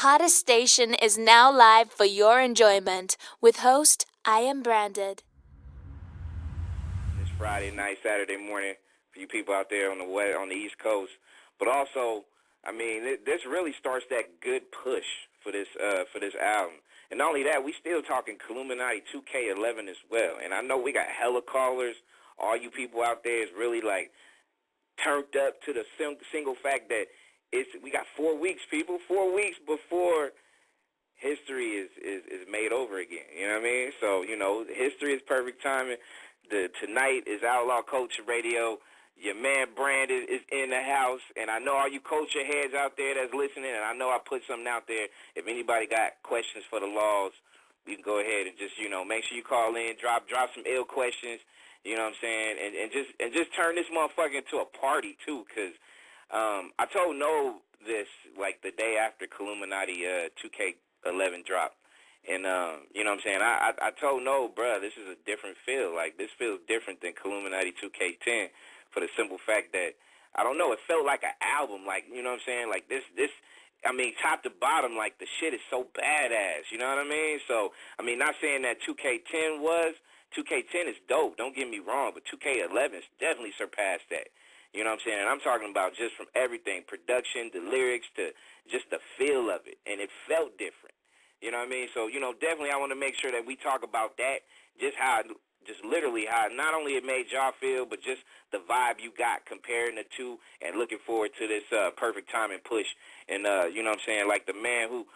hottest station is now live for your enjoyment. With host, I Am Branded. It's Friday night, Saturday morning for you people out there on the East Coast. But also, I mean, this really starts that good push for this album. And not only that, we still talking Illuminati 2K11 as well. And I know we got hella callers. All you people out there is really like turned up to the single fact that we got 4 weeks, people, 4 weeks before history is made over again. You know what I mean? So, history is perfect timing. Tonight is Outlaw Culture Radio. Your man Brandon is in the house, and I know all you culture heads out there that's listening, and I know I put something out there. If anybody got questions for the laws, you can go ahead and just, make sure you call in, drop some ill questions, you know what I'm saying, and just turn this motherfucker into a party, too, because I told No this, like, the day after Illuminati 2K11 dropped. And, you know what I'm saying, I told No, bruh, this is a different feel. Like, this feels different than Illuminati 2K10 for the simple fact that, I don't know, it felt like an album. Like, you know what I'm saying? Like, this, I mean, top to bottom, like, the shit is so badass. You know what I mean? So, I mean, not saying that 2K10 was. 2K10 is dope, don't get me wrong, but 2K11 definitely surpassed that. You know what I'm saying? And I'm talking about just from everything, production, the lyrics, to just the feel of it. And it felt different. You know what I mean? So, definitely I want to make sure that we talk about that, just literally how not only it made y'all feel, but just the vibe you got comparing the two, and looking forward to this perfect time and push. And, you know what I'm saying, like the man who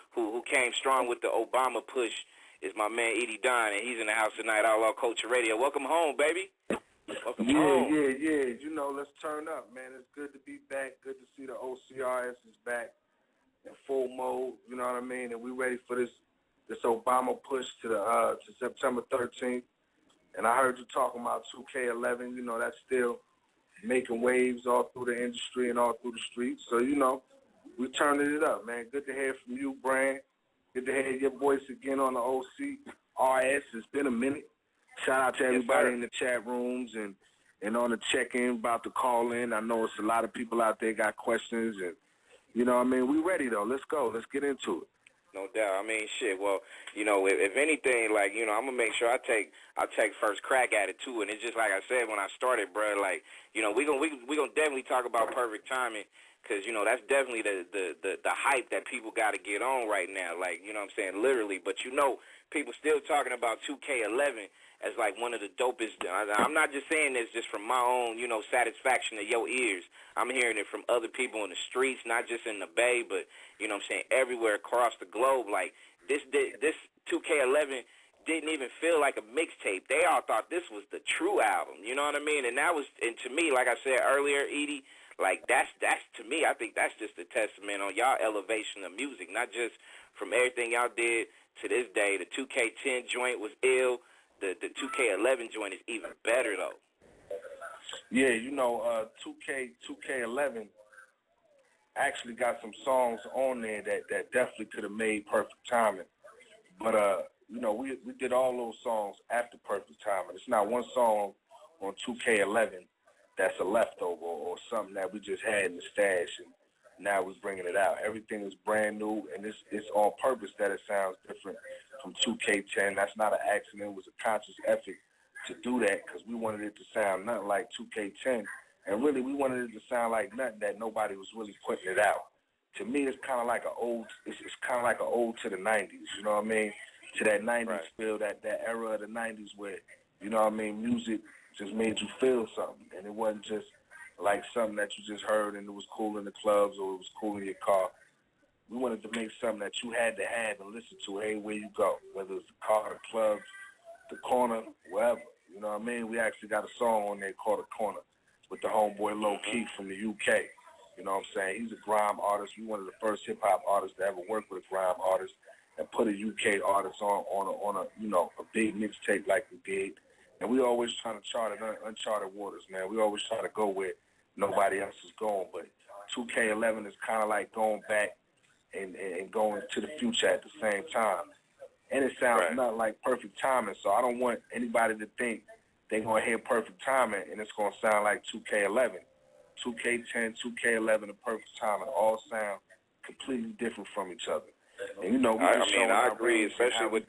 came strong with the Obama push is my man Edie Don, and he's in the house tonight, Outlaw Culture Radio. Welcome home, baby. Welcome home. Yeah. Let's turn up, man. It's good to be back. Good to see the OCRS is back in full mode, you know what I mean? And we ready for this Obama push to September 13th. And I heard you talking about 2K11. That's still making waves all through the industry and all through the streets. So, we turning it up, man. Good to hear from you, Brand. Good to hear your voice again on the OCRS. It's been a minute. Shout out to everybody in the chat rooms and on the check-in, about to call in. I know it's a lot of people out there got questions, and, you know what I mean? We ready, though. Let's go. Let's get into it. No doubt. I mean, shit. Well, if anything, like, I'm gonna make sure I take first crack at it too. And it's just like I said when I started, bro. Like, we gonna definitely talk about perfect timing, because that's definitely the hype that people got to get on right now. Like, you know what I'm saying, literally. But people still talking about 2K11 as like one of the dopest. I'm not just saying this just from my own, satisfaction of your ears. I'm hearing it from other people in the streets, not just in the Bay, but, you know what I'm saying, everywhere across the globe. Like, this 2K11 didn't even feel like a mixtape. They all thought this was the true album, you know what I mean? And to me, like I said earlier, Edie, like, that's to me, I think that's just a testament on y'all elevation of music, not just from everything y'all did to this day. The 2K10 joint was ill. The 2K11 joint is even better, though. Yeah, 2K11 actually got some songs on there that definitely could have made perfect timing. But, we did all those songs after perfect timing. It's not one song on 2K11 that's a leftover or something that we just had in the stash and now we're bringing it out. Everything is brand new, and it's on purpose that it sounds different from 2K10. That's not an accident. It was a conscious effort to do that, because we wanted it to sound nothing like 2K10, and really we wanted it to sound like nothing that nobody was really putting it out. To me, it's kind of like an ode. It's kind of like an ode to the 90s. You know what I mean? To that 90s feel, that era of the 90s where, you know what I mean, music just made you feel something, and it wasn't just like something that you just heard and it was cool in the clubs or it was cool in your car. We wanted to make something that you had to have and listen to everywhere you go, whether it's the car, the clubs, the corner, wherever. You know what I mean? We actually got a song on there called The Corner with the homeboy Low Key from the UK. You know what I'm saying? He's a grime artist. He's one of the first hip-hop artists to ever work with a grime artist and put a UK artist on a big mixtape like we did. And we always trying to chart uncharted waters, man. We always try to go where nobody else is going. But 2K11 is kind of like going back and going to the future at the same time. And it sounds not like perfect timing, so I don't want anybody to think they're going to hear perfect timing and it's going to sound like 2K11. 2K10, 2K11, and perfect timing all sound completely different from each other. And, you know, we just showing I our agree, range and how we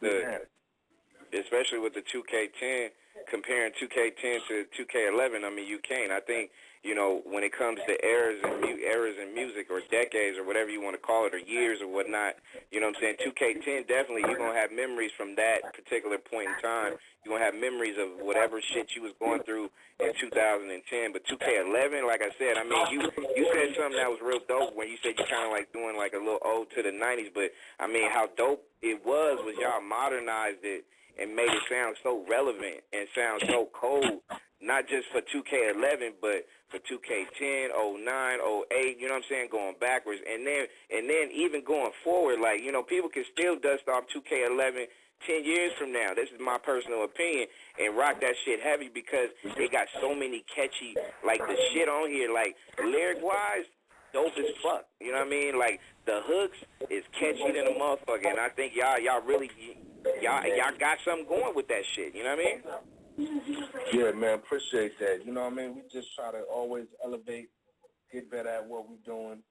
especially with the 2K10, comparing 2K10 to 2K11. I mean, you can't. I think, you know, when it comes to eras in music or decades or whatever you want to call it, or years or whatnot, you know what I'm saying? 2K10, definitely, you're going to have memories from that particular point in time. You're going to have memories of whatever shit you was going through in 2010. But 2K11, like I said, I mean, you said something that was real dope when you said you kind of like doing like a little ode to the 90s. But, I mean, how dope it was y'all modernized it and made it sound so relevant and sound so cold, not just for 2K11, but for 2K10, 09, 08, you know what I'm saying, going backwards. And then even going forward, like, you know, people can still dust off 2K11 10 years from now. This is my personal opinion, and rock that shit heavy because it got so many catchy, like, the shit on here, like, lyric-wise, dope as fuck. You know what I mean? Like, the hooks is catchy than a motherfucker, and I think y'all really... Y'all got something going with that shit, you know what I mean? Yeah, man, appreciate that. You know what I mean? We just try to always elevate, get better at what we're doing.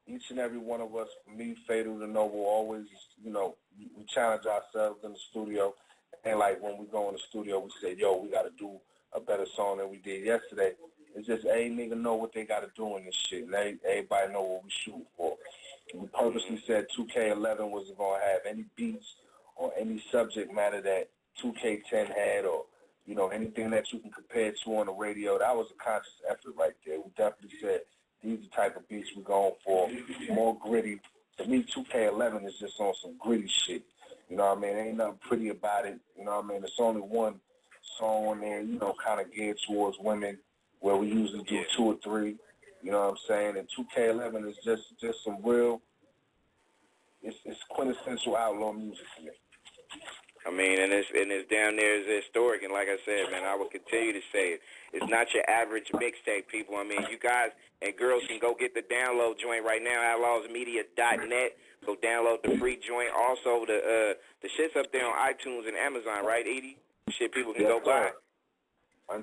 Each and every one of us, from me, Fatal to Noble, always, you know, we challenge ourselves in the studio. And, like, when we go in the studio, we say, yo, we got to do a better song than we did yesterday. It's just, every nigga know what they got to do in this shit, and everybody know what we shoot for. We purposely said 2K11 wasn't going to have any beats or any subject matter that 2K10 had, or, you know, anything that you can compare to on the radio. That was a conscious effort right there. We definitely said these are the type of beats we're going for, more gritty. To me, 2K11 is just on some gritty shit. You know what I mean? Ain't nothing pretty about it. You know what I mean? There's only one song on there, you know, kind of geared towards women, where we usually do 2 or 3. You know what I'm saying? And 2K11 is just some real, it's quintessential outlaw music for me. I mean, and it's down there is historic, and like I said, man, I will continue to say it. It's not your average mixtape, people. I mean, you guys and girls can go get the download joint right now, outlawsmedia.net. Go download the free joint. Also, the shit's up there on iTunes and Amazon, right, Edie? Shit people can go buy.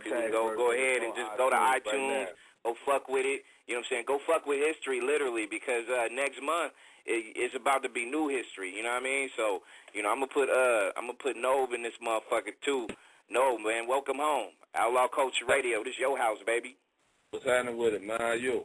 People can go ahead and just go to iTunes, go fuck with it. You know what I'm saying? Go fuck with history, literally, because next month it's about to be new history. You know what I mean? So, you know, I'm gonna put Nobe in this motherfucker too. Nobe, man, welcome home. Outlaw Culture Radio. This your house, baby. What's happening with it, man? How you?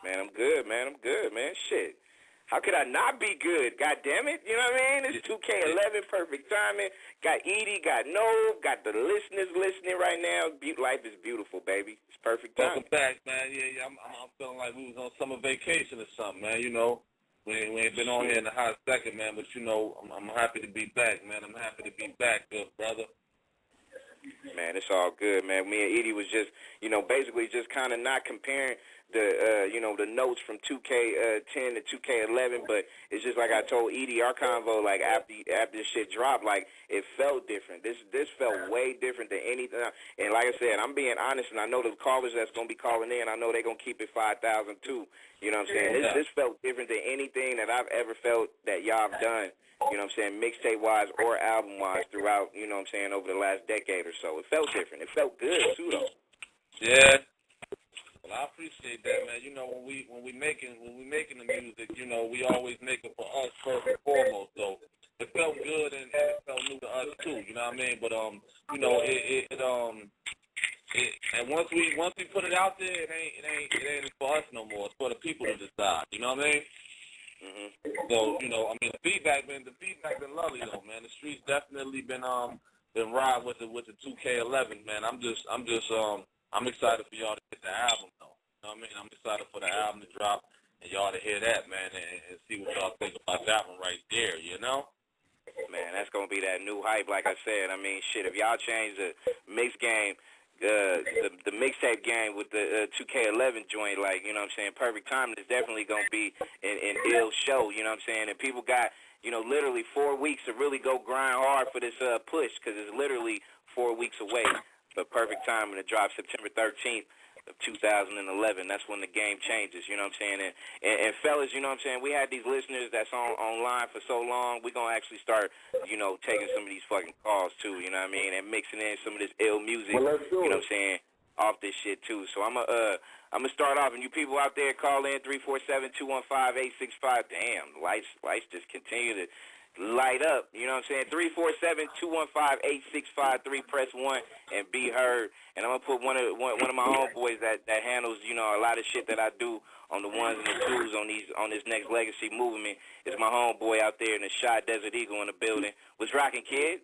Man, I'm good, man. Shit. How could I not be good? God damn it. You know what I mean? It's 2K11, perfect timing. Got Edie, got Nobe, got the listeners listening right now. Life is beautiful, baby. It's perfect timing. Welcome back, man. Yeah, I'm feeling like we was on summer vacation or something, man. You know, we ain't been on here in a hot second, man. But, you know, I'm happy to be back, man. I'm happy to be back, good brother. Man, it's all good, man. Me and Edie was just, you know, basically just kind of not comparing the, you know, the notes from 2K10 to 2K11, but it's just like I told Edie, our convo, like after this shit dropped, like it felt different. This felt way different than anything. And like I said, I'm being honest, and I know the callers that's gonna be calling in, I know they're gonna keep it 5,000 too. You know what I'm saying? This felt different than anything that I've ever felt that y'all have done. You know what I'm saying, mixtape-wise or album-wise throughout, you know what I'm saying, over the last decade or so. It felt different. It felt good, too, though. Yeah. Well, I appreciate that, man. You know, when we making the music, you know, we always make it for us first and foremost. So it felt good and it felt new to us too. You know what I mean? But you know, and once we put it out there, it ain't for us no more. It's for the people to decide. You know what I mean? Mm-hmm. So, you know, I mean, the feedback been lovely though, man. The streets definitely been ride with the 2K11, man. I'm excited for y'all to get the album though. You know what I mean? I'm excited for the album to drop and y'all to hear that, man, and see what y'all think about that one right there. You know? Man, that's gonna be that new hype. Like I said, I mean, shit. If y'all change the mix game. The mixtape game with the 2K11 joint, like, you know what I'm saying, perfect timing is definitely going to be an ill show, you know what I'm saying, and people got, you know, literally 4 weeks to really go grind hard for this push, because it's literally 4 weeks away, but perfect timing to drop September 13th of 2011. That's when the game changes, you know what I'm saying, and fellas, you know what I'm saying, we had these listeners that's online for so long, we're going to actually start, you know, taking some of these fucking calls too, you know what I mean, and mixing in some of this ill music, Well, let's do you know it. what I'm saying, off this shit too. So I'm I'm going to start off, and you people out there, call in 347-215-865. Damn, lights just continue to light up. You know what I'm saying? 347-215-8653. Press 1 and be heard. And I'm going to put one of my homeboys that handles, you know, a lot of shit that I do on the ones and the twos on this Nexxlegacy movement. Is my homeboy out there in the shot, Desert Eagle in the building. What's rocking, kid?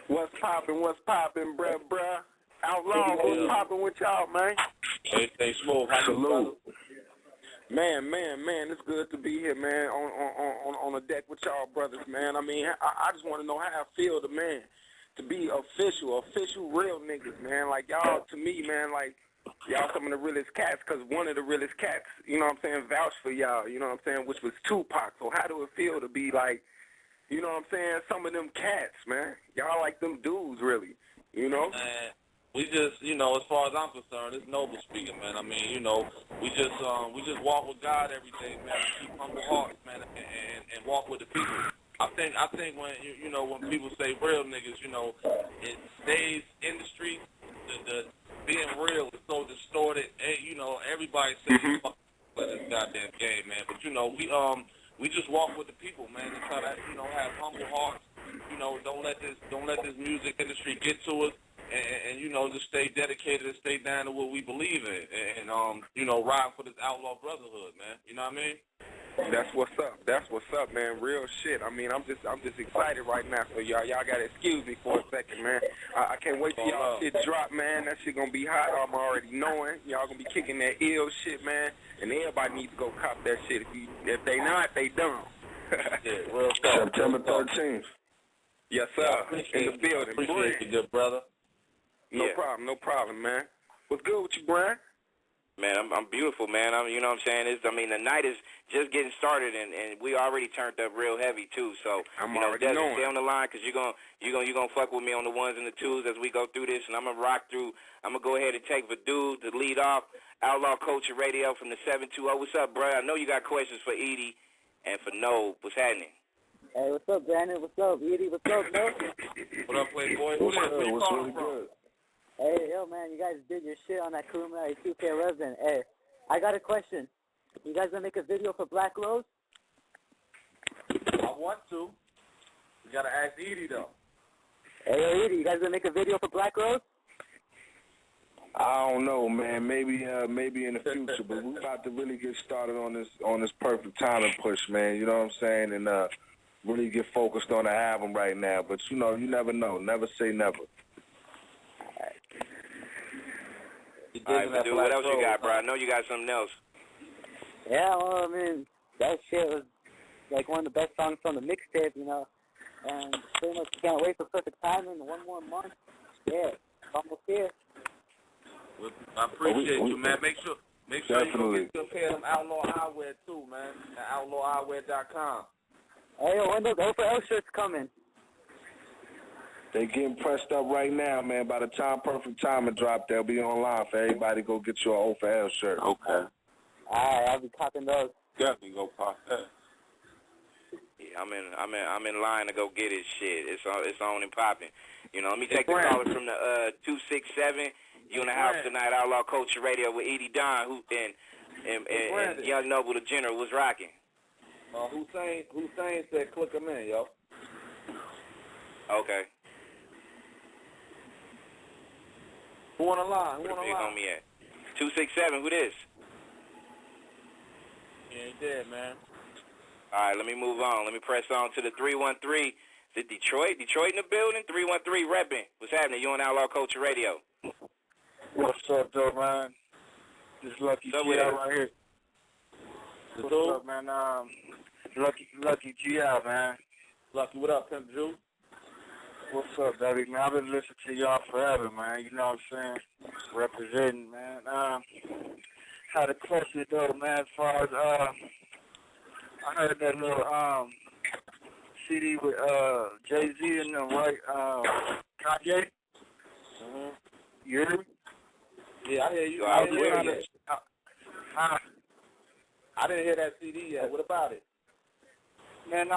What's poppin', bruh? Outlawz, what's poppin' with y'all, man? Stay smooth. Salute. Man, it's good to be here, man, on the deck with y'all brothers, man. I mean, I just want to know how I feel to be official real niggas, man. Like, y'all, to me, man, like, y'all some of the realest cats, because one of the realest cats, you know what I'm saying, vouched for y'all, you know what I'm saying, which was Tupac. So how do it feel to be like, you know what I'm saying, some of them cats, man? Y'all like them dudes, really, you know? Man, we just, you know, as far as I'm concerned, it's noble speaking, man. I mean, you know, we just walk with God every day, man. Keep humble hearts, man, and walk with the people. I think when you know, when people say real niggas, you know, in today's industry, the being real is so distorted. And, you know, everybody says fuck this goddamn game, man. But you know, we just walk with the people, man, and try to, you know, have humble hearts. You know, don't let this music industry get to us. And you know, just stay dedicated and stay down to what we believe in, and you know, ride for this outlaw brotherhood, man. You know what I mean? That's what's up, man. Real shit. I mean, I'm just excited right now. So y'all gotta excuse me for a second, man. I can't wait till y'all shit drop, man. That shit gonna be hot. I'm already knowing. Y'all gonna be kicking that ill shit, man. And everybody needs to go cop that shit. If they not, they dumb. Yeah, real stuff. September 13th. Yes, sir. In the building. Appreciate you, good brother. No problem, man. What's good with you, Brian? Man, I'm beautiful, man. You know what I'm saying? The night is just getting started, and we already turned up real heavy too. So I'm you know, already knowing. Stay on the line, because you're gonna fuck with me on the ones and the twos as we go through this, and I'm gonna rock through. I'm gonna go ahead and take Vadu to lead off. Outlaw Culture Radio from the 720. What's up, bro? I know you got questions for Edie and for No. What's happening? Hey, what's up, Brandon? What's up, Edie? What's up, No? What up, Playboy? Who this? Where you calling from? Hey, yo, man, you guys did your shit on that Kumai 2K11. Hey, I got a question. You guys gonna make a video for Black Rose? I want to. You gotta ask Edie though. Hey, Edie, you guys gonna make a video for Black Rose? I don't know, man. Maybe in the future, but we're about to really get started on this perfect timing push, man. You know what I'm saying? And really get focused on the album right now. But you know, you never know. Never say never. All right, Vadu, what else you got, bro? I know you got something else. Yeah, well, I mean, that shit was like one of the best songs from the mixtape, you know. And pretty much can't wait for perfect timing. One more month. Yeah, almost here. Well, I appreciate you, man. Make sure you go get your pair of them Outlaw Eyewear too, man. At outlaweyewear.com. Hey, when those OFL shirts coming? They getting pressed up right now, man. By the time perfect timing drop, they'll be online for everybody. Go get you an O for L shirt. Okay. All right, I'll be copping those. Definitely go pop that. Yeah, I'm in line to go get his shit. It's on and popping. You know, let me take the caller from the 267. You in the house tonight, Outlaw Culture Radio with Edie Don, who and Young Noble the General was rocking. Hussein said click him in, yo. Okay. Who on the line? Where the big homie at? 267. Who this? He ain't dead, man. All right, let me move on. Let me press on to the 313. Is it Detroit? Detroit in the building? 313 repping. What's happening? You on Outlaw Culture Radio? What's up, though, man? This Lucky G out right here. What's up, man? Lucky G out, man. Lucky, what up, Pimp Drew? What's up, baby, man? I've been listening to y'all forever, man. You know what I'm saying? Representing, man. Had a question, though, man, as far as, I heard that little, CD with, Jay-Z and them, right? Kanye? Mm-hmm. You hear me? Yeah, I hear you. I didn't hear that CD yet. What about it? Man,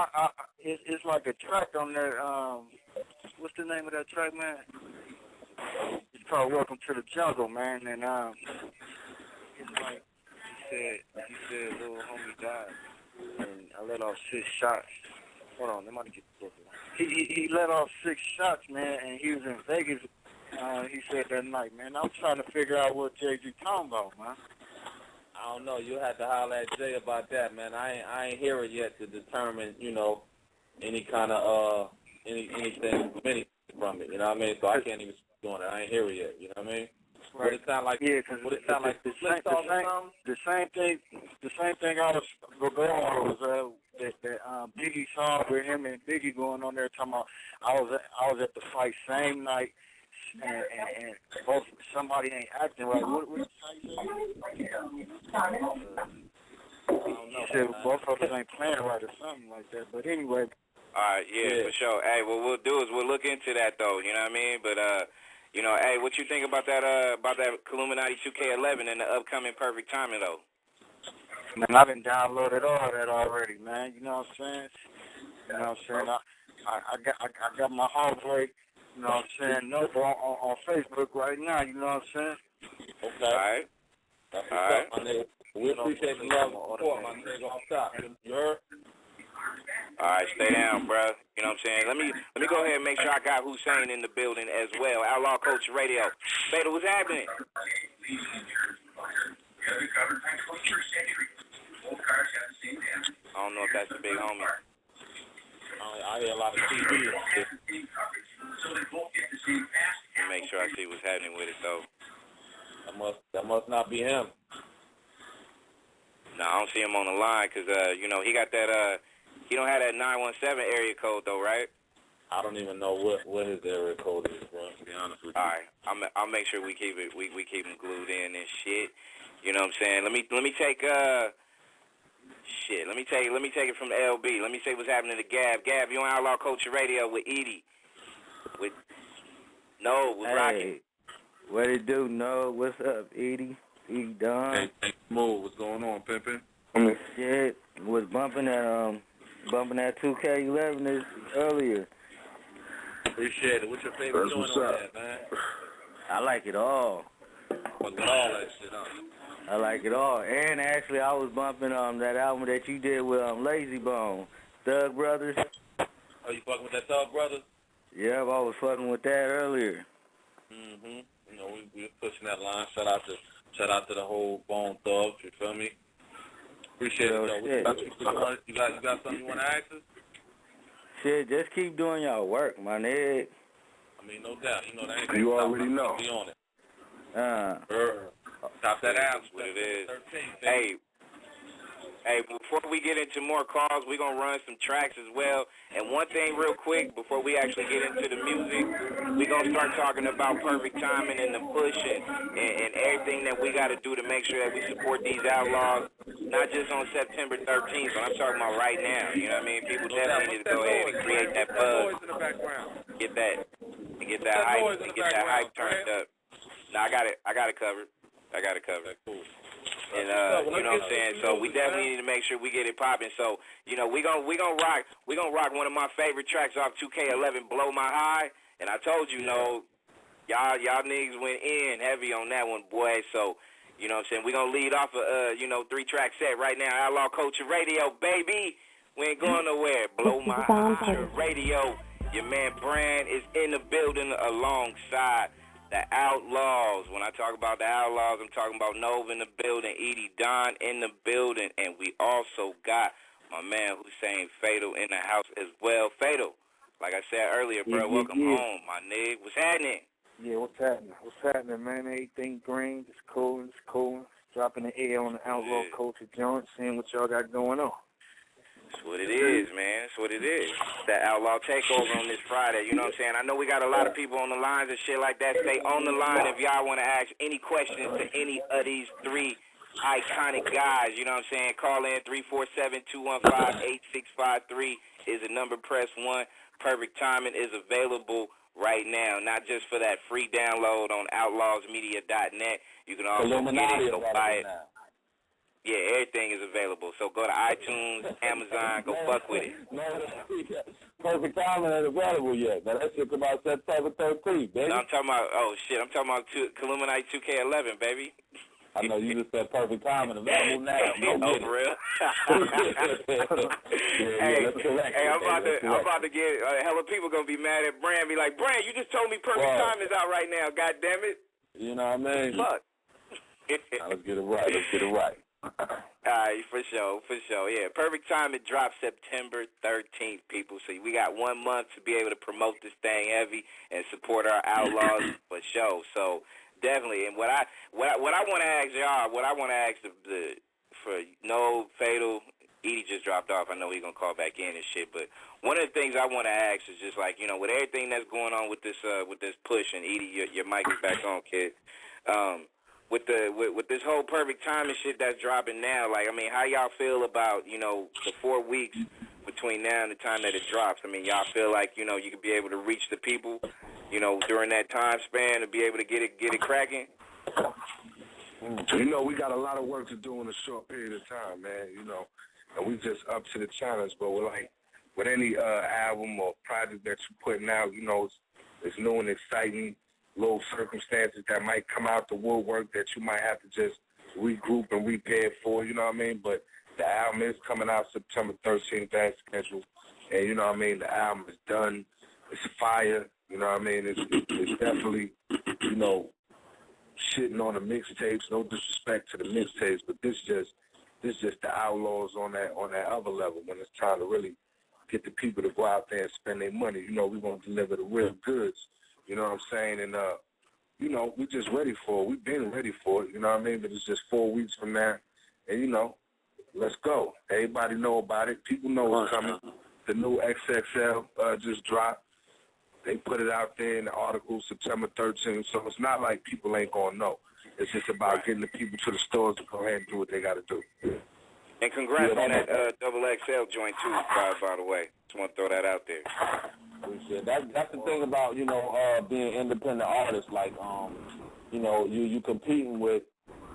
it's like a track on there, what's the name of that track, man? It's called Welcome to the Jungle, man, and, said little homie died, and I let off 6 shots. Hold on, let me get the book. He let off 6 shots, man, and he was in Vegas. He said that night, man. I'm trying to figure out what Jay-Z talking about, man. I don't know. You had to holler at Jay about that, man. I ain't hear it yet to determine, you know, any kind of anything from it. You know what I mean? So I can't even speak on it. I ain't hear it yet. You know what I mean? Right. Would it sound like? Yeah, because the same thing I was going on was that Biggie song with him and Biggie going on there talking about I was at the fight same night and both somebody ain't acting right. What you say? He said both of us ain't playing right or something like that. But anyway. All right, yeah, for sure. Hey, what we'll do is we'll look into that though. You know what I mean? But you know, hey, what you think about that Illuminati 2K11 and the upcoming Perfect Timing though? Man, I've been downloaded all that already, man. You know what I'm saying? You know what I'm saying? I got my homeboy, you know what I'm saying, Nova on Facebook right now, you know what I'm saying? Okay. All right. That's what's up, my nigga. We appreciate the love and support, my nigga. Don't stop. You heard? All right, stay down, bro. You know what I'm saying? Let me go ahead and make sure I got Hussein in the building as well. Outlaw Culture Radio. Fatal, what's happening? I don't know if that's the big homie. I hear a lot of TV. Make sure I see what's happening with it though. That must not be him. No, I don't see him on the line because you know he got that he don't have that 917 area code though, right? I don't even know what his area code is, bro. To be honest with you. All right, I'll make sure we keep it we keep him glued in and shit. You know what I'm saying? Let me take shit. Let me take it from LB. Let me say what's happening to Gab. Gab, you on Outlaw Culture Radio with Edie. With Rocky. What it do? No, what's up, Edie? Edie Don. Hey, Smooth, what's going on, pimpin'? Shit, was bumping that 2K11 earlier. Appreciate it. What's your favorite joint on that, man? I like it all. Fuck with all that shit on. I like it all. And actually, I was bumping that album that you did with Lazy Bone, Thug Brothers. Oh, you fucking with that Thug Brothers? Yeah, I was fucking with that earlier. Mm-hmm. You know, we were pushing that line. Shout out to the whole Bone Thugs. You feel me? Appreciate it, though. You got something you want to ask us? Shit, just keep doing y'all work, my nigga. I mean, no doubt. You know, that ain't You already know. Be on it. Top that out. That's what it is. Hey, before we get into more calls, we're going to run some tracks as well. And one thing real quick, before we actually get into the music, we're going to start talking about Perfect Timing and the push and everything that we got to do to make sure that we support these outlaws, not just on September 13th, but I'm talking about right now. You know what I mean? People definitely need to go ahead and create that buzz. Get that hype turned up. No, I got it covered. Cool. And you know what I'm saying? So we definitely need to make sure we get it popping. So, you know, we gonna rock one of my favorite tracks off 2K11, Blow My High. And I told you, y'all niggas went in heavy on that one, boy. So, you know what I'm saying? We gonna lead off a 3-track set right now. Outlaw Culture Radio, baby. We ain't going nowhere. Blow My High Radio. Your man Brand is in the building alongside the Outlawz. When I talk about the Outlawz, I'm talking about Nova in the building, Edie Don in the building, and we also got my man Hussein Fatal in the house as well. Fatal, like I said earlier, bro, welcome home, my nigga. What's happening? Yeah, what's happening, man? Everything green, it's cool. Dropping the air on the Outlaw Culture joint, seeing what y'all got going on. That's what it is, man. That's what it is. That Outlaw Takeover on this Friday. You know what I'm saying? I know we got a lot of people on the lines and shit like that. Stay on the line if y'all want to ask any questions to any of these 3 iconic guys. You know what I'm saying? Call in 347-215-8653 is the number. Press 1. Perfect Timing is available right now, not just for that free download on outlawsmedia.net. You can also get it, go buy it. Yeah, everything is available. So go to iTunes, Amazon, go fuck with it. Perfect Timing ain't available yet. Now that shit come out September 13th, baby. No, I'm talking about Illuminati 2K11, baby. I know you just said perfect timing. Available now. Go get for real? Hey, I'm about to get hella people gonna be mad at Brand. Be like, Brand, you just told me perfect time is out right now. God damn it. You know what I mean? Fuck. Let's get it right. All right, for sure. Yeah, perfect time. It drops September 13th, people. So we got 1 month to be able to promote this thing heavy and support our Outlawz for sure. So definitely. And what I want to ask y'all, for No Fatal, Edie just dropped off. I know he's gonna call back in and shit. But one of the things I want to ask is just like, you know, with everything that's going on with this push, and Edie, your mic is back on, kid. With this whole perfect time and shit that's dropping now, like, I mean, how y'all feel about, you know, the 4 weeks between now and the time that it drops? I mean, y'all feel like, you know, you could be able to reach the people, you know, during that time span to be able to get it cracking? You know, we got a lot of work to do in a short period of time, man, you know, and we just up to the challenge. But we're like, with any album or project that you're putting out, you know, it's new and exciting. Little circumstances that might come out the woodwork that you might have to just regroup and repair for, you know what I mean? But the album is coming out September 13th as scheduled. And, you know what I mean, the album is done. It's fire, you know what I mean? It's definitely, you know, shitting on the mixtapes. No disrespect to the mixtapes, but this just the Outlawz on that other level when it's time to really get the people to go out there and spend their money. You know, we want to deliver the real goods. You know what I'm saying? And, you know, we just ready for it. We've been ready for it, you know what I mean? But it's just 4 weeks from now. And, you know, let's go. Everybody know about it. People know what's coming. The new XXL just dropped. They put it out there in the article September 13th. So it's not like people ain't going to know. It's just about getting the people to the stores to go ahead and do what they got to do. And congrats on that double XL joint, too, by the way. Just want to throw that out there. That's the thing about, you know, being independent artists. Like, you know, you competing with,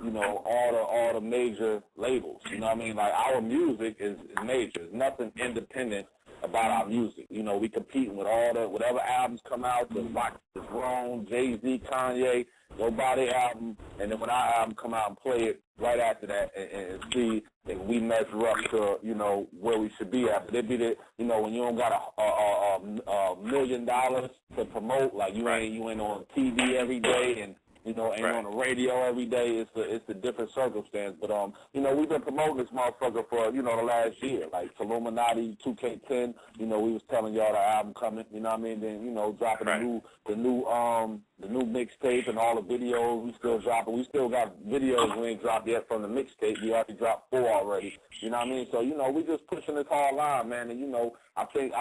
you know, all the major labels. You know what I mean? Like, our music is major. There's nothing independent about our music. You know, we competing with whatever albums come out, the Rock is Wrong, Jay-Z, Kanye, nobody album, and then when our album come out and play it right after that and see if we measure up to, you know, where we should be at. But it be the, you know, when you don't got $1 million to promote, like you ain't on TV every day and, you know, ain't on the radio every day. It's a different circumstance. But, you know, we've been promoting this motherfucker for, you know, the last year. Like Illuminati, 2K10, you know, we was telling y'all the album coming, you know what I mean? Then, you know, dropping the new mixtape and all the videos we still dropping. We still got videos we ain't dropped yet from the mixtape. We already dropped 4 already. You know what I mean? So, you know, we just pushing this hard line, man. And, you know, I think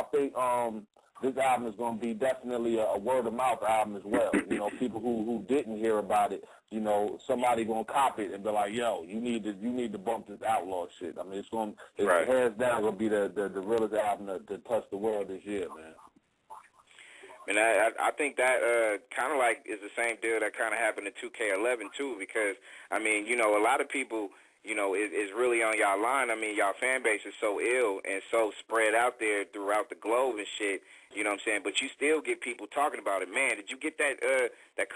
this album is going to be definitely a word-of-mouth album as well. You know, people who didn't hear about it, you know, somebody going to copy it and be like, yo, you need to bump this Outlaw shit. I mean, it's hands down going to be the realest album to touch the world this year, man. And I think that kind of like is the same deal that kind of happened in 2K11 too, because, I mean, you know, a lot of people, you know, is really on y'all line. I mean, y'all fan base is so ill and so spread out there throughout the globe and shit, you know what I'm saying? But you still get people talking about it. Man, did you get that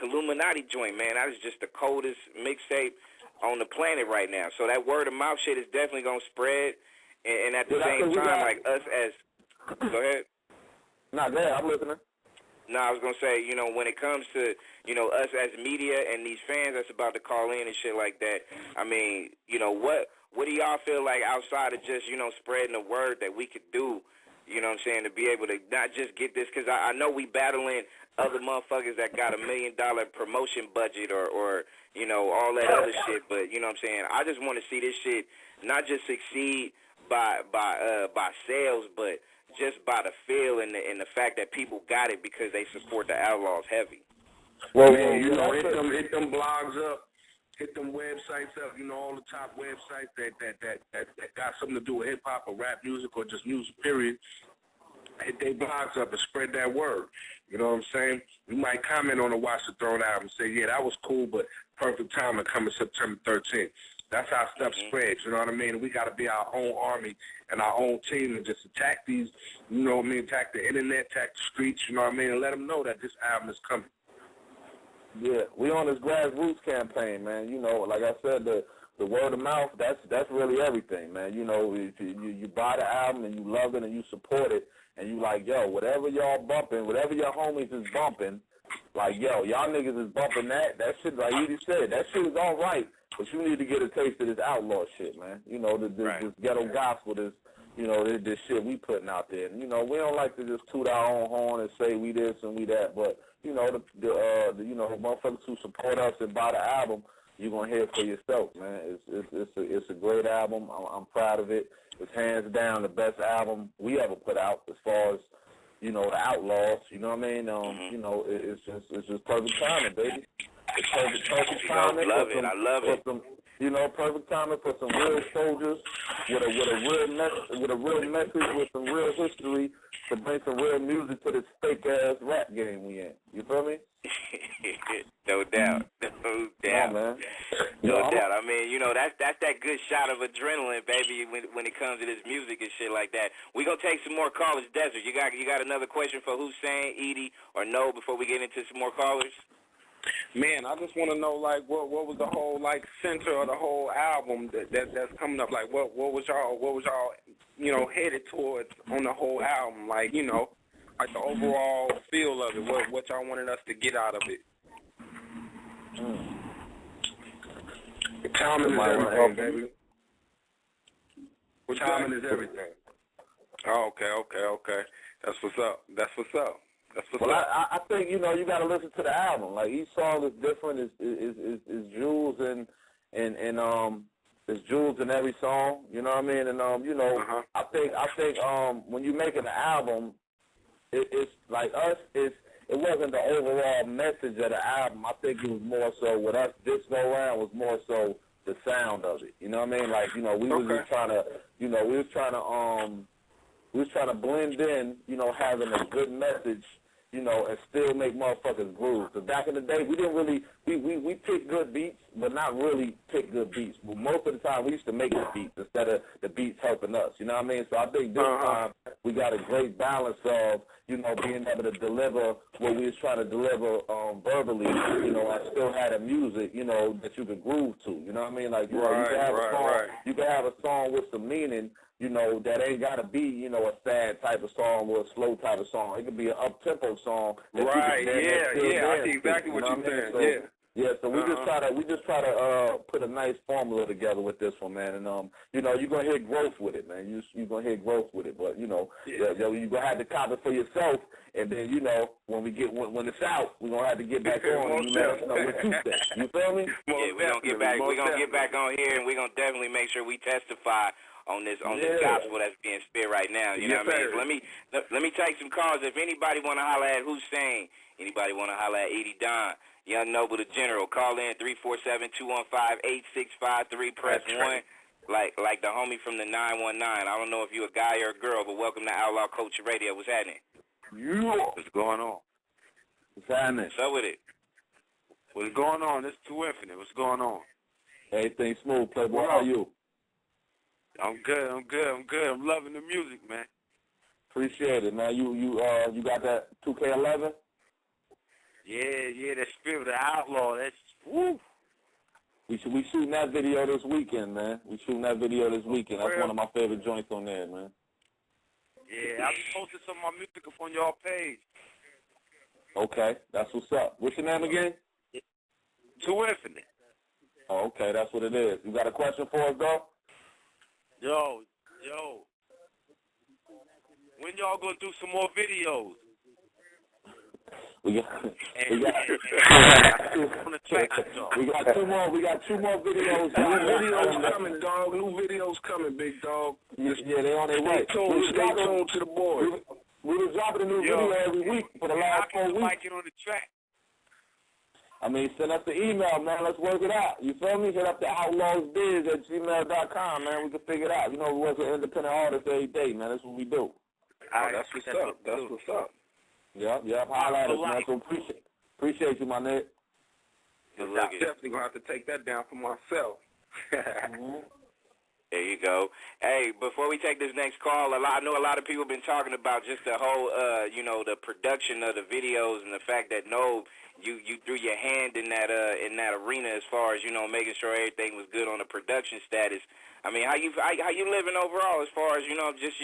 Illuminati joint, man? That is just the coldest mixtape on the planet right now. So that word-of-mouth shit is definitely going to spread. And at the same time, like us as – go ahead. No, go ahead. I'm listening. No, I was going to say, you know, when it comes to, you know, us as media and these fans that's about to call in and shit like that, I mean, you know, what do y'all feel like outside of just, you know, spreading the word that we could do, you know what I'm saying, to be able to not just get this, because I know we battling other motherfuckers that got $1 million promotion budget or, you know, all that other shit, but, you know what I'm saying, I just want to see this shit not just succeed by sales, but just by the feel and the fact that people got it because they support the Outlawz heavy. Well, man, you know, hit them blogs up, hit them websites up. You know, all the top websites that got something to do with hip hop or rap music or just music. Period. Hit their blogs up and spread that word. You know what I'm saying? You might comment on the Watch the Throne album and say, yeah, that was cool, but perfect timing coming September 13th. That's how stuff spreads, you know what I mean? We got to be our own army and our own team and just attack these, you know what I mean, attack the internet, attack the streets, you know what I mean, and let them know that this album is coming. Yeah, we on this grassroots campaign, man. You know, like I said, the word of mouth, that's really everything, man. You know, if you buy the album and you love it and you support it and you like, yo, whatever y'all bumping, whatever your homies is bumping, like, yo, y'all niggas is bumping that shit, like Edie said, that shit is all right, but you need to get a taste of this outlaw shit, man. You know, this ghetto gospel, this, you know, this shit we putting out there. And, you know, we don't like to just toot our own horn and say we this and we that, but, you know, the motherfuckers who support us and buy the album, you're going to hear it for yourself, man. It's a great album. I'm proud of it. It's hands down the best album we ever put out as far as, you know, the Outlawz, you know what I mean? You know, it's just perfect timing, baby. It's perfect timing. I love it. You know, perfect timing for some real soldiers with a real message, with some real history to bring some real music to this fake ass rap game we in. You feel me? No doubt. No doubt. Man. No doubt. I mean, you know, that's that good shot of adrenaline, baby, when it comes to this music and shit like that. We gonna take some more callers. Desert, you got another question for Hussein, Edie, or no before we get into some more callers? Man, I just want to know, like, what was the whole, like, center of the whole album that's coming up? Like, what was y'all, you know, headed towards on the whole album? Like, you know, like the overall feel of it. What y'all wanted us to get out of it? Timing is everything, baby. Timing is everything. Oh, okay. That's what's up. I think, you know, you got to listen to the album. Like, each song is different. Is jewels and there's jewels in every song. You know what I mean? And you know, I think when you're making an album, it's like us. It wasn't the overall message of the album. I think it was more so with us this go around was more so the sound of it. You know what I mean? Like, you know, we was just trying to, you know, we was trying to blend in, you know, having a good message, you know, and still make motherfuckers groove. Because back in the day, we didn't really, we picked good beats, but not really pick good beats. But most of the time, we used to make the beats instead of the beats helping us. You know what I mean? So I think this time we got a great balance of, you know, being able to deliver what we was trying to deliver verbally, you know, and still had a music, you know, that you could groove to. You know what I mean? Like, you know, you can have a song, you can have a song with some meaning, you know, that ain't got to be, you know, a sad type of song or a slow type of song. It could be an up-tempo song. Right, yeah, I see exactly what you're saying, so, yeah, so we just try to put a nice formula together with this one, man. And you know, you're gonna hear growth with it, man. You're gonna hear growth with it, but you know, you're gonna have to cop it for yourself. And then, you know, when it's out, we're gonna have to get back on and you let us know what you think. You feel me? Yeah, we're gonna get back on here, and we're gonna definitely make sure we testify on this gospel that's being spit right now. You know what I mean? Let me take some calls. If anybody want to holler at Hussein, anybody want to holler at Edie Don, Young Noble the General, call in 347-215-8653. Press 1. Like the homie from the 919. I don't know if you a guy or a girl, but welcome to Outlaw Culture Radio. What's happening? What's going on? What's happening? What's up with it? What's going on? It's too infinite. What's going on? Everything smooth, Playboy. How are you? I'm good. I'm loving the music, man. Appreciate it, man. You got that 2K11? Yeah, that Spirit of Outlaw. That's woo. We shooting that video this weekend, man. That's one of my favorite joints on there, man. Yeah, I posted some of my music up on y'all page. Okay, that's what's up. What's your name again? Too Infinite. Oh, okay, that's what it is. You got a question for us, though? Yo. When y'all gonna do some more videos? We got two more videos. New videos coming, dog. New videos coming, big dog. Yeah, they on their way. Stay tuned to the board. We was dropping a new video every week for the last 4 weeks. Get on the track. I mean, send us the email, man. Let's work it out. You feel me? Hit up the outlawsbiz@gmail.com, man. We can figure it out. You know, we work with independent artists every day, man. That's what we do. That's what's up. That's what's up. Yep. Holla at us, man. So appreciate you, my nigga. I'm definitely going to have to take that down for myself. There you go. Hey, before we take this next call, I know a lot of people have been talking about just the whole, the production of the videos and the fact that you threw your hand in that arena as far as making sure everything was good on the production status. I mean, how you living overall as far as just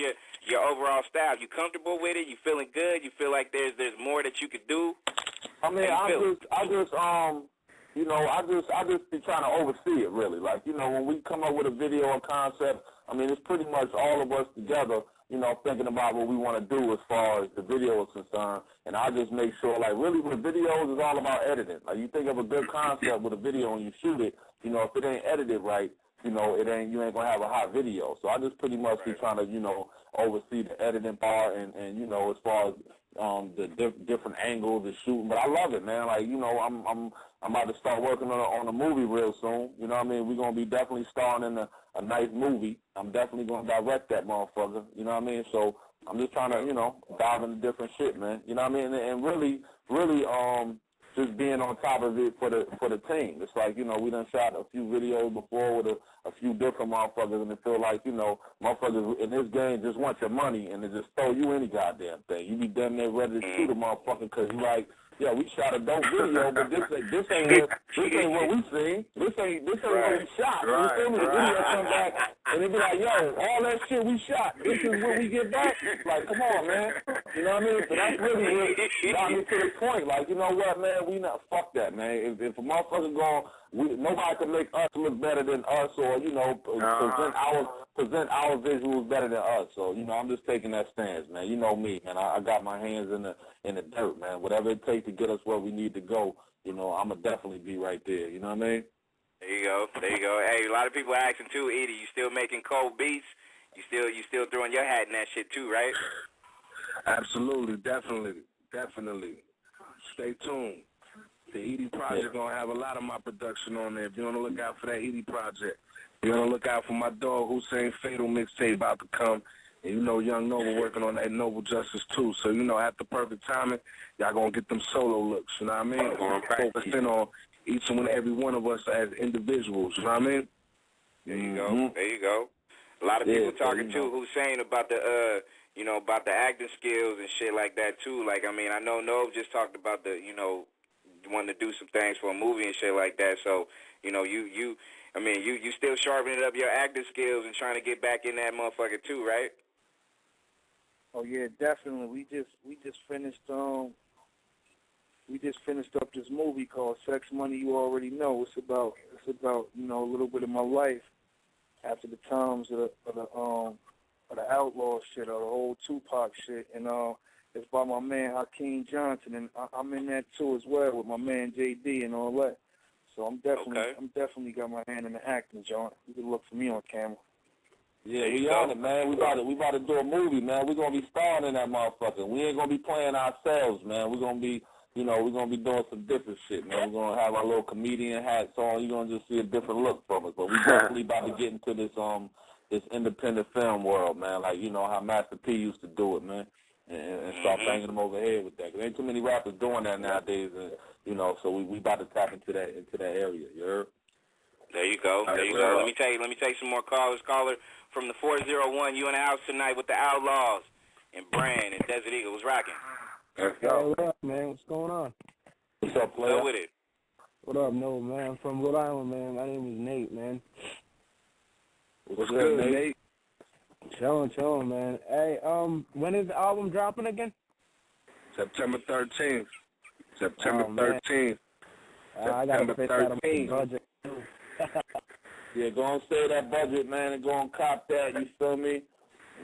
your overall style? You comfortable with it? You feeling good? You feel like there's more that you could do? I mean, I just be trying to oversee it, really. Like, when we come up with a video or concept, I mean, it's pretty much all of us together, thinking about what we want to do as far as the video is concerned. And I just make sure, like, really with videos, it's all about editing. Like, you think of a good concept with a video and you shoot it, if it ain't edited right, you ain't going to have a hot video. So I just pretty much be trying to, oversee the editing part and as far as the different angles, the shooting. But I love it, man. Like, I'm about to start working on a movie real soon. You know what I mean? We're going to be definitely starring in a nice movie. I'm definitely going to direct that motherfucker. You know what I mean? So I'm just trying to, dive into different shit, man. You know what I mean? And really, just being on top of it for the team. It's like, we done shot a few videos before with a few different motherfuckers, and it feel like, motherfuckers in this game just want your money and they just throw you any goddamn thing. You be damn near ready to shoot a motherfucker because you like, yeah, we shot a dope video, but this ain't what we seen. This ain't what we shot. Right, you feel me? The video come back and they be like, yo, all that shit we shot, this is what we get back. Like, come on, man. You know what I mean? So that's really what got me to the point. Like, you know what, man? We not fuck that, man. If a motherfucker nobody can make us look better than us, or present our visuals better than us. So I'm just taking that stance, man. You know me, man. I got my hands in the dirt, man. Whatever it takes to get us where we need to go, I'ma definitely be right there. You know what I mean? There you go. Hey, a lot of people are asking too, Edie. You still making cold beats? You still throwing your hat in that shit too, right? Absolutely, definitely. Stay tuned. The Edie Project gonna have a lot of my production on there. Be on the lookout for that Edie Project. Be on the lookout for my dog Hussein Fatal mixtape about to come. And Young Noble working on that Noble Justice too. So at the perfect timing, y'all gonna get them solo looks. You know what I mean? Focusing on each and every one of us as individuals. You know what I mean? There you go. There you go. A lot of people talking too, Hussein, about the about the acting skills and shit like that too. Like, I mean, I know Nove just talked about the wanting to do some things for a movie and shit like that. So, you still sharpening up your acting skills and trying to get back in that motherfucker too, right? Oh yeah, definitely. We just finished up this movie called Sex Money You Already Know. It's about a little bit of my life after the times of the Outlawz shit, or the whole Tupac shit, and it's by my man Hakeem Johnson, and I'm in that too as well with my man JD and all that. So I'm definitely got my hand in the acting, John. You can look for me on camera. Yeah, we on it, man. We about to do a movie, man. We're gonna be starring in that motherfucker. We ain't gonna be playing ourselves, man. We're gonna be doing some different shit, man. We're gonna have our little comedian hats on. You're gonna just see a different look from us. But we definitely about to get into this independent film world, man. Like how Master P used to do it, man. And start banging them over the head with that. 'Cause ain't too many rappers doing that nowadays, and so we about to tap into that area. You heard? There you go. Let me take some more callers. Caller from the 401. You in the house tonight with the Outlawz and Brand and Desert Eagle. What's rocking? Let's go. What up, man? What's going on? What's up, player? Go with it. What up, no, man? I'm from Rhode Island, man. My name is Nate, man. What's good, Nate? Chillin', man. Hey, when is the album dropping again? September 13th. September 13th. I gotta fit that on my budget. Yeah, go and save that budget, man, and go and cop that. You feel me?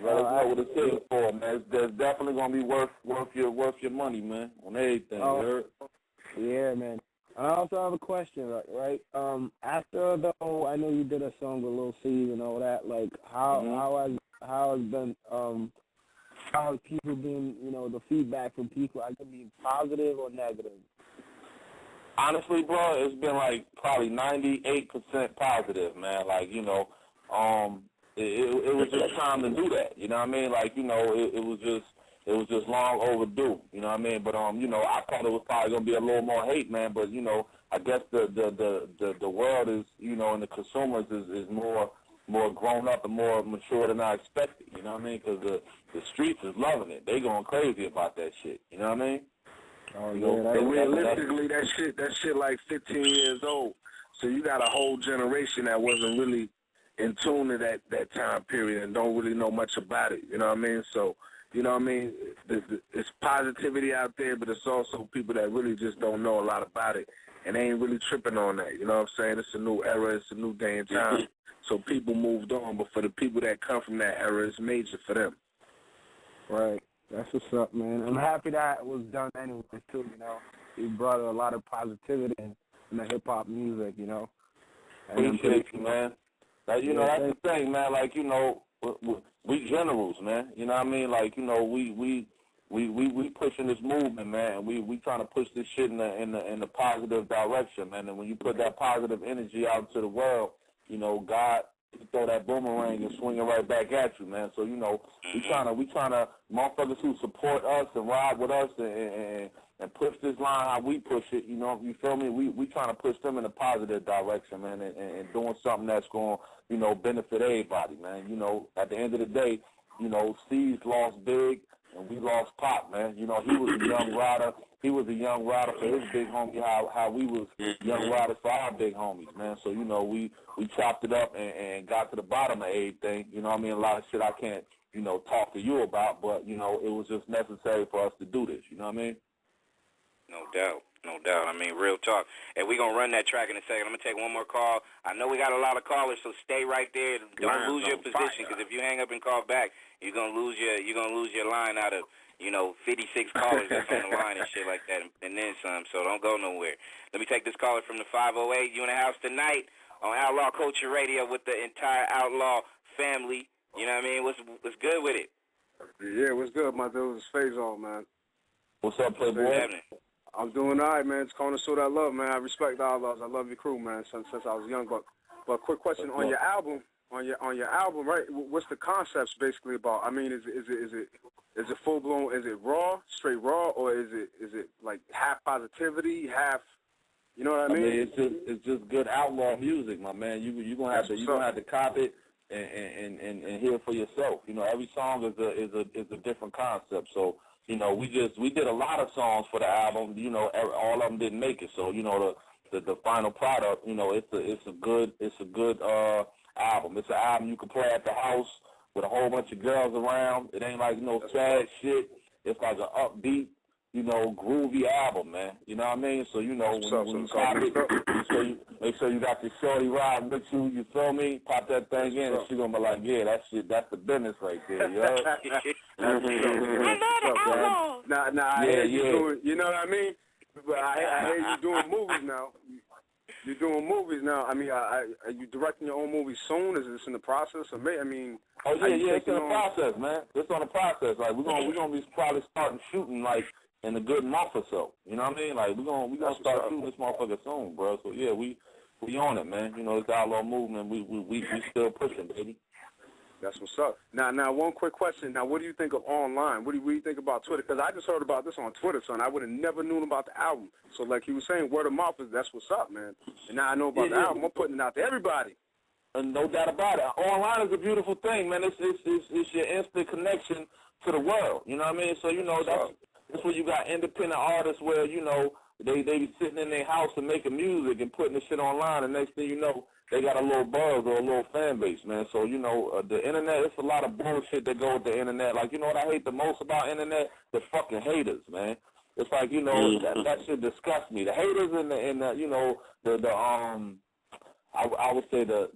Let us know what it's here for, man. There's definitely gonna be worth your money, man, on everything. You heard? Yeah, man. I also have a question, right? After the whole, I know you did a song with Lil C and all that. Like, how has been how has people been? The feedback from people. I could be positive or negative. Honestly, bro, it's been like probably 98% positive, man. Like, it was just time to do that. You know what I mean? Like, it was just long overdue. You know what I mean? But I thought it was probably gonna be a little more hate, man. But I guess the world is, and the consumers is more more grown up and more mature than I expected. You know what I mean? Because the streets is loving it. They going crazy about that shit. You know what I mean? Oh, yeah. Realistically, that shit like 15 years old. So you got a whole generation that wasn't really in tune to that time period and don't really know much about it. You know what I mean? So, you know what I mean? It's positivity out there, but it's also people that really just don't know a lot about it, and they ain't really tripping on that. You know what I'm saying? It's a new era. It's a new day and time. So people moved on, but for the people that come from that era, it's major for them. Right. That's what's up, man. I'm happy that was done anyway, too, you know. It brought a lot of positivity in the hip-hop music, you know. Appreciate you, man. Like, you know, that's the thing, man. Like, you know, we generals, man. You know what I mean? Like, you know, we pushing this movement, man. We trying to push this shit in the positive direction, man. And when you put that positive energy out into the world, you know, God throw that boomerang and swing it right back at you, man. So, you know, we trying to motherfuckers who support us and ride with us and push this line how we push it, you know, you feel me? We trying to push them in a positive direction, man, and doing something that's going to, you know, benefit everybody, man. You know, at the end of the day, you know, Steve's lost Big and we lost Pop, man. You know, he was a young rider. He was a young rider for his big homie, how we was young riders for our big homies, man. So, you know, we chopped it up and got to the bottom of everything. You know what I mean? A lot of shit I can't, you know, talk to you about, but, you know, it was just necessary for us to do this. You know what I mean? No doubt. No doubt. I mean, real talk. And we're going to run that track in a second. I'm going to take one more call. I know we got a lot of callers, so stay right there. Don't lose your position, because if you hang up and call back, you're going to lose your line out of, you know, 56 callers that's on the line and shit like that, and then some. So don't go nowhere. Let me take this caller from the 508. You in the house tonight on Outlaw Culture Radio with the entire Outlaw family. You know what I mean? What's good with it? Yeah, what's good, my dude? It's Faison, man. What's up, Playboy? I'm doing all right, man. It's calling to show that love, man. I respect the Outlaws. I love your crew, man, since I was young. But quick question on your album, right? What's the concepts basically about? I mean, is it full blown? Is it raw, straight raw, or is it like half positivity, half? You know what I mean? It's just good outlaw music, my man. You gonna have to cop it and hear it for yourself. You know, every song is a different concept. So, you know, we did a lot of songs for the album. You know, all of them didn't make it. So, you know, the final product, you know, it's a good album. It's an album you can play at the house with a whole bunch of girls around. It ain't like no sad shit. It's like an upbeat, you know, groovy album, man. You know what I mean? So, you know, when you cop it, make sure you got your shorty riding with you. You feel me? Pop that thing in, and she gonna be like, yeah, that's the business right there. You know? I hear you doing. You know what I mean? But I hear you doing movies now. You're doing movies now. I mean, are you directing your own movies soon? Is this in the process? Or I mean, oh yeah, it's in the process, man. It's on the process. Like we're gonna be probably starting shooting like in a good month or so. You know what I mean? Like we're gonna start shooting this motherfucker soon, bro. So yeah, we on it, man. You know, it's the outlaw movement. We still pushing, baby. That's what's up. Now, one quick question. Now, what do you think of online? What do you think about Twitter? Because I just heard about this on Twitter, son. I would have never known about the album. So, like he was saying, word of mouth that's what's up, man. And now I know about the album. I'm putting it out to everybody. No doubt about it. Online is a beautiful thing, man. It's your instant connection to the world. You know what I mean? So, you know, that's where you got independent artists where, you know, they be sitting in their house and making music and putting the shit online, and next thing you know, they got a little buzz or a little fan base, man. So, you know, the internet, it's a lot of bullshit that go with the internet. Like, you know what I hate the most about internet? The fucking haters, man. It's like, you know, that shit disgusts me. The haters and the you know, I would say the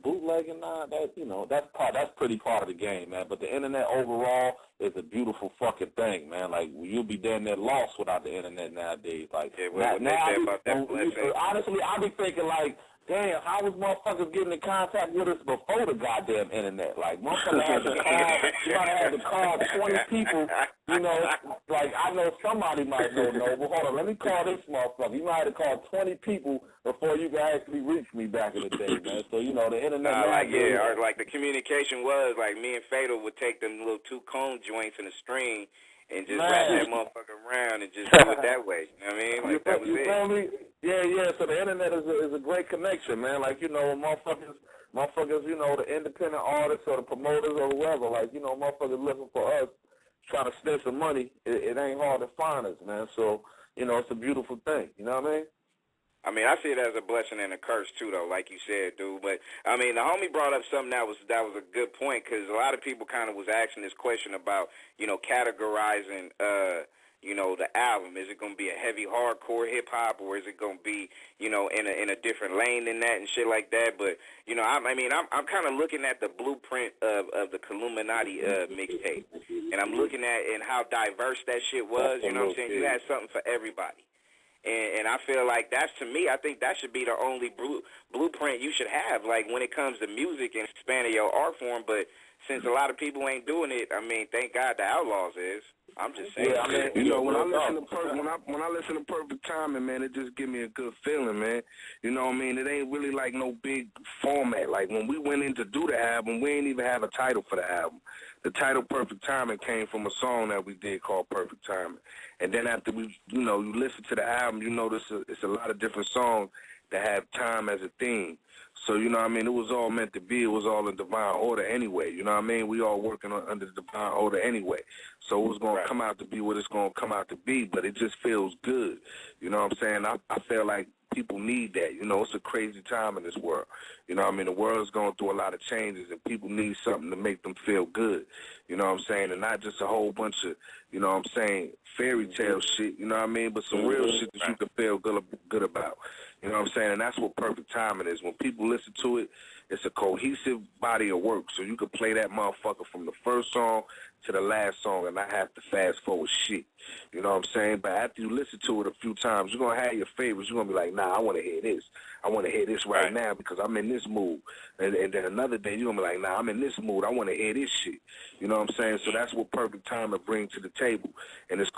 bootlegging, that, you know, that's pretty part of the game, man. But the internet overall is a beautiful fucking thing, man. Like, you'll be damn near lost without the internet nowadays. Like, honestly, I be thinking like, damn, how was motherfuckers getting in contact with us before the goddamn internet? Like, motherfuckers had to call, you might have had to call 20 people, you know, like, I know somebody might know, but hold on, let me call this motherfucker. You might have to call 20 people before you could actually reach me back in the day, man. So, you know, the internet. Or like the communication was, like, me and Fatal would take them little 2-cone joints in a string and just wrap that motherfucker around and just do it that way. You know what I mean? Like, that was it. Feel me? Yeah. So the internet is a great one-way connection, man. Like, you know, motherfuckers, you know, the independent artists or the promoters or whoever, like, you know, motherfuckers looking for us, trying to spend some money. It ain't hard to find us, man. So, you know, it's a beautiful thing. You know what I mean? I mean, I see it as a blessing and a curse too, though, like you said, dude. But I mean, the homie brought up something that was a good point, because a lot of people kind of was asking this question about, you know, categorizing, you know, the album. Is it going to be a heavy hardcore hip hop, or is it going to be, you know, in a different lane than that and shit like that? But you know, I'm kind of looking at the blueprint of the Illuminati mixtape, and I'm looking at and how diverse that shit was. You know what I'm saying? You had something for everybody. And I feel like that's, to me, I think that should be the only blueprint you should have, like, when it comes to music and expanding your art form. But since a lot of people ain't doing it, I mean, thank God the Outlawz is. I'm just saying. Yeah, I mean, you know, when I listen to Perfect Timing, man, it just give me a good feeling, man. You know what I mean? It ain't really like no big format. Like, when we went in to do the album, we ain't even have a title for the album. The title Perfect Timing came from a song that we did called Perfect Timing. And then after we, you know, you listen to the album, you notice it's a lot of different songs that have time as a theme. So, you know what I mean, it was all meant to be. It was all in divine order anyway. You know what I mean? We all working under the divine order anyway. So it was going to come out to be what it's going to come out to be, but it just feels good. You know what I'm saying? I feel like people need that. You know, it's a crazy time in this world. You know what I mean? The world is going through a lot of changes, and people need something to make them feel good. You know what I'm saying? And not just a whole bunch of, you know what I'm saying, fairy tale shit, you know what I mean? But some real shit that you can feel good about. You know what I'm saying? And that's what Perfect Timing is. When people listen to it, it's a cohesive body of work. So you can play that motherfucker from the first song to the last song and not have to fast forward shit. You know what I'm saying? But after you listen to it a few times, you're going to have your favorites. You're going to be like, nah, I want to hear this. I want to hear this right now because I'm in this mood. And then another day, you're going to be like, nah, I'm in this mood. I want to hear this shit. You know what I'm saying? So that's what Perfect Timing brings to the table. And it's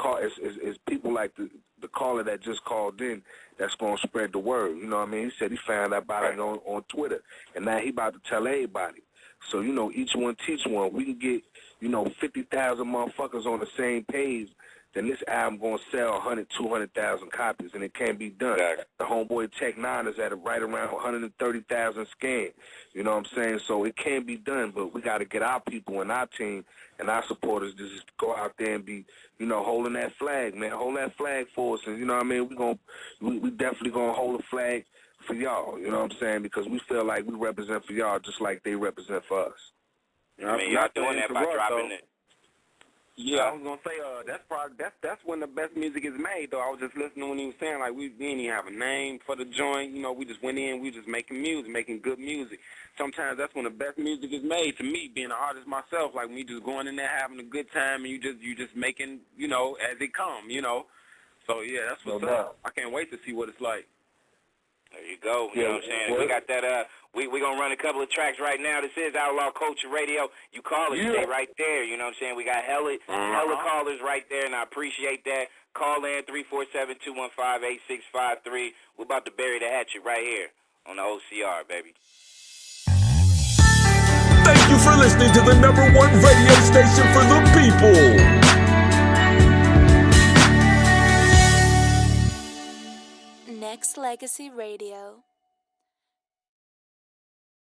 people like the caller that just called in that's going to spread the word. You know what I mean? He said he found out about it on Twitter, and now he about to tell everybody. So, you know, each one teach one. We can get, you know, 50,000 motherfuckers on the same page, then this album going to sell 100, 200,000 copies, and it can't be done. The homeboy Tech Nine is at right around 130,000 scans. You know what I'm saying? So it can be done, but we got to get our people and our team and our supporters to just go out there and be, you know, holding that flag, man. Hold that flag for us, and you know what I mean? We definitely going to hold a flag for y'all, you know what I'm saying? Because we feel like we represent for y'all just like they represent for us. You know, I mean, y'all doing that by dropping it. Yeah, I was gonna say that's when the best music is made. Though I was just listening when he was saying like we didn't even have a name for the joint. You know, we just went in, we just making music, making good music. Sometimes that's when the best music is made. To me, being an artist myself, like me just going in there having a good time, and you just making, you know, as it come, you know. So yeah, that's what's up. I can't wait to see what it's like. There you go. You know what I'm saying? We got that. We going to run a couple of tracks right now. This is Outlaw Culture Radio. You call us, stay right there. You know what I'm saying? We got hella callers right there, and I appreciate that. Call in 347-215-8653. We're about to bury the hatchet right here on the OCR, baby. Thank you for listening to the #1 radio station for the people. Nexxlegacy Radio.